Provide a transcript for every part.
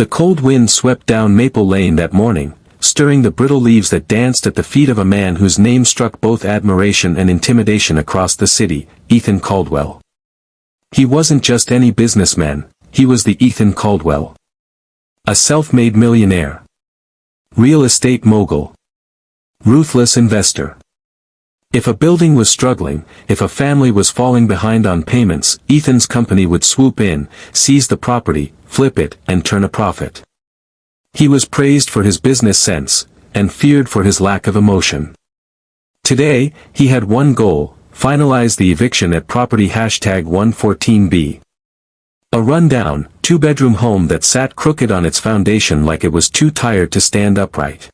The cold wind swept down Maple Lane that morning, stirring the brittle leaves that danced at the feet of a man whose name struck both admiration and intimidation across the city, Ethan Caldwell. He wasn't just any businessman, he was the Ethan Caldwell. A self-made millionaire. Real estate mogul. Ruthless investor. If a building was struggling, if a family was falling behind on payments, Ethan's company would swoop in, seize the property, flip it, and turn a profit. He was praised for his business sense, and feared for his lack of emotion. Today, he had one goal: finalize the eviction at property #114B. A rundown, two-bedroom home that sat crooked on its foundation like it was too tired to stand upright.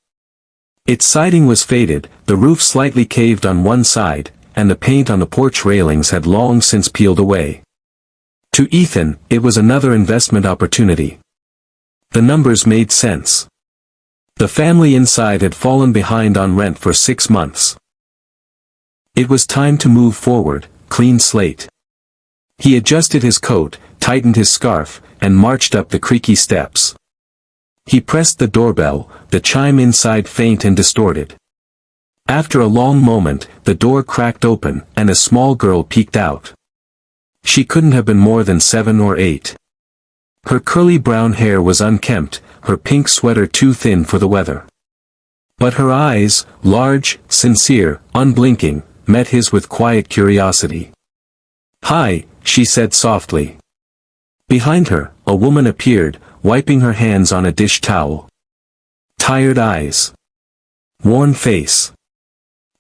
Its siding was faded, the roof slightly caved on one side, and the paint on the porch railings had long since peeled away. To Ethan, it was another investment opportunity. The numbers made sense. The family inside had fallen behind on rent for 6 months. It was time to move forward, clean slate. He adjusted his coat, tightened his scarf, and marched up the creaky steps. He pressed the doorbell, the chime inside faint and distorted. After a long moment, the door cracked open, and a small girl peeked out. She couldn't have been more than 7 or 8. Her curly brown hair was unkempt, her pink sweater too thin for the weather. But her eyes, large, sincere, unblinking, met his with quiet curiosity. "Hi," she said softly. Behind her, a woman appeared, wiping her hands on a dish towel. Tired eyes. Worn face.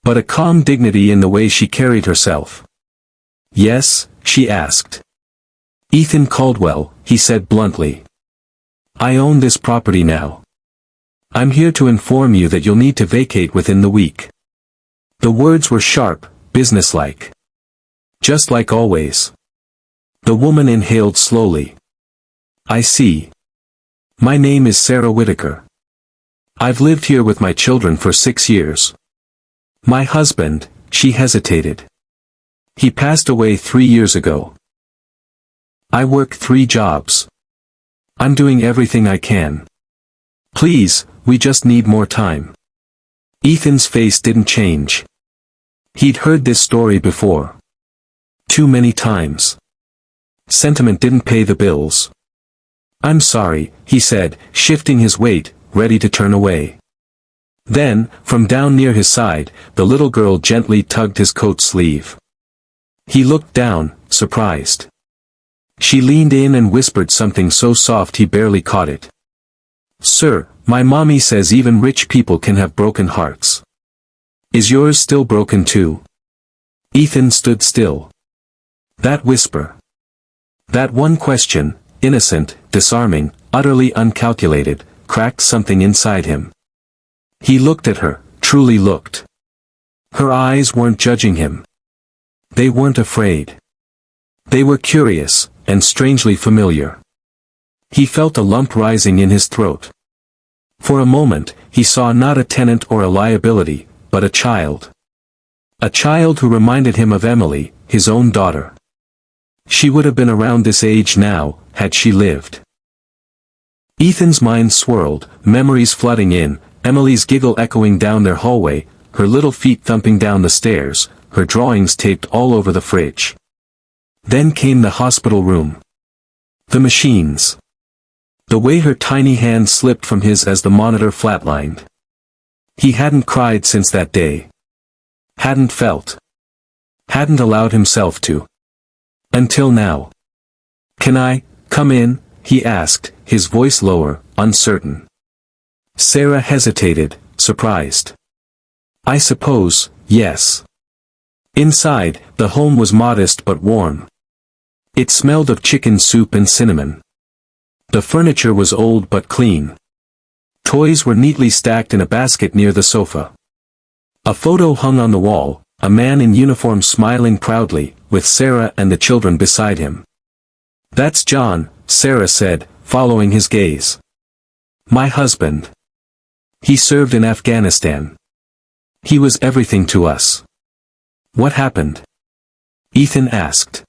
But a calm dignity in the way she carried herself. "Yes?" she asked. "Ethan Caldwell," he said bluntly. "I own this property now. I'm here to inform you that you'll need to vacate within the week." The words were sharp, businesslike. Just like always. The woman inhaled slowly. "I see. My name is Sarah Whitaker. I've lived here with my children for 6 years. My husband," she hesitated. "He passed away 3 years ago. I work 3 jobs. I'm doing everything I can. Please, we just need more time." Ethan's face didn't change. He'd heard this story before. Too many times. Sentiment didn't pay the bills. "I'm sorry," he said, shifting his weight, ready to turn away. Then, from down near his side, the little girl gently tugged his coat sleeve. He looked down, surprised. She leaned in and whispered something so soft he barely caught it. "Sir, my mommy says even rich people can have broken hearts. Is yours still broken too?" Ethan stood still. That whisper. That one question, innocent, disarming, utterly uncalculated, cracked something inside him. He looked at her, truly looked. Her eyes weren't judging him. They weren't afraid. They were curious, and strangely familiar. He felt a lump rising in his throat. For a moment, he saw not a tenant or a liability, but a child. A child who reminded him of Emily, his own daughter. She would have been around this age now, had she lived. Ethan's mind swirled, memories flooding in, Emily's giggle echoing down their hallway, her little feet thumping down the stairs, her drawings taped all over the fridge. Then came the hospital room. The machines. The way her tiny hand slipped from his as the monitor flatlined. He hadn't cried since that day. Hadn't felt. Hadn't allowed himself to. Until now. "Can I come in?" he asked, his voice lower, uncertain. Sarah hesitated, surprised. "I suppose, yes." Inside, the home was modest but warm. It smelled of chicken soup and cinnamon. The furniture was old but clean. Toys were neatly stacked in a basket near the sofa. A photo hung on the wall, a man in uniform smiling proudly, with Sarah and the children beside him. "That's John," Sarah said, following his gaze. "My husband. He served in Afghanistan. He was everything to us." "What happened?" Ethan asked.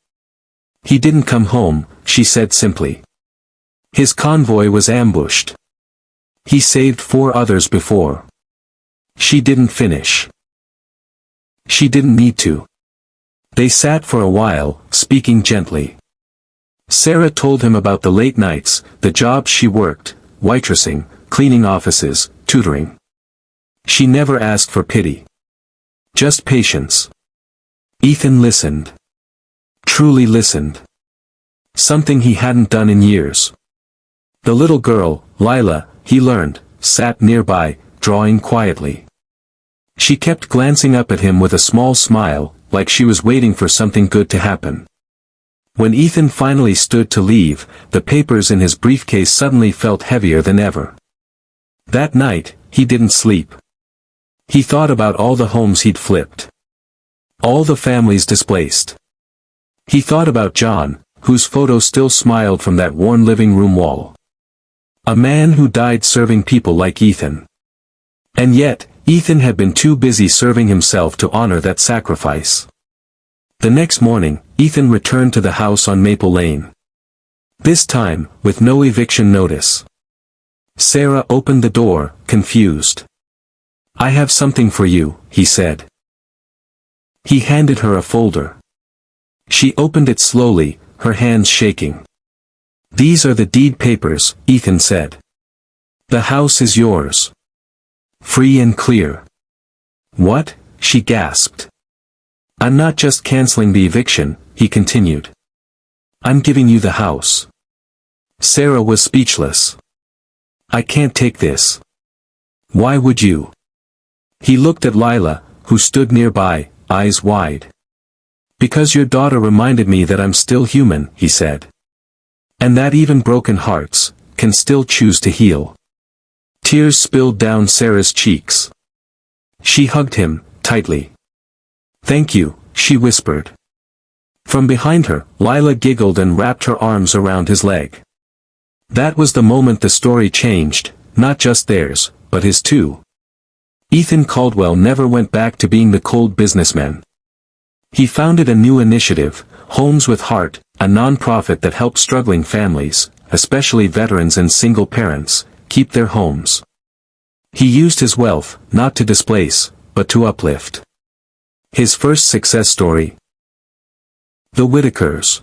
"He didn't come home," she said simply. His convoy was ambushed. He saved 4 others before. She didn't finish. She didn't need to. They sat for a while, speaking gently. Sarah told him about the late nights, the jobs she worked, waitressing, cleaning offices, tutoring. She never asked for pity. Just patience. Ethan listened. Truly listened. Something he hadn't done in years. The little girl, Lila, he learned, sat nearby, drawing quietly. She kept glancing up at him with a small smile, like she was waiting for something good to happen. When Ethan finally stood to leave, the papers in his briefcase suddenly felt heavier than ever. That night, he didn't sleep. He thought about all the homes he'd flipped. All the families displaced. He thought about John, whose photo still smiled from that worn living room wall. A man who died serving people like Ethan. And yet, Ethan had been too busy serving himself to honor that sacrifice. The next morning, Ethan returned to the house on Maple Lane. This time, with no eviction notice. Sarah opened the door, confused. "I have something for you," he said. He handed her a folder. She opened it slowly, her hands shaking. "These are the deed papers," Ethan said. "The house is yours. Free and clear." "What?" she gasped. "I'm not just canceling the eviction," he continued. "I'm giving you the house." Sarah was speechless. "I can't take this." "Why would you?" He looked at Lila, who stood nearby, eyes wide. "Because your daughter reminded me that I'm still human," he said. "And that even broken hearts can still choose to heal." Tears spilled down Sarah's cheeks. She hugged him, tightly. "Thank you," she whispered. From behind her, Lila giggled and wrapped her arms around his leg. That was the moment the story changed, not just theirs, but his too. Ethan Caldwell never went back to being the cold businessman. He founded a new initiative, Homes with Heart, a non-profit that helps struggling families, especially veterans and single parents, keep their homes. He used his wealth, not to displace, but to uplift. His first success story? The Whitakers.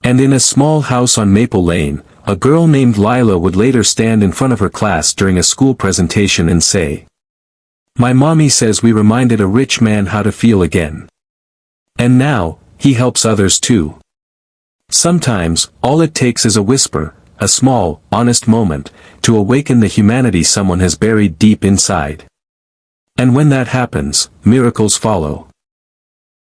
And in a small house on Maple Lane, a girl named Lila would later stand in front of her class during a school presentation and say, "My mommy says we reminded a rich man how to feel again. And now, he helps others too." Sometimes, all it takes is a whisper, a small, honest moment, to awaken the humanity someone has buried deep inside. And when that happens, miracles follow.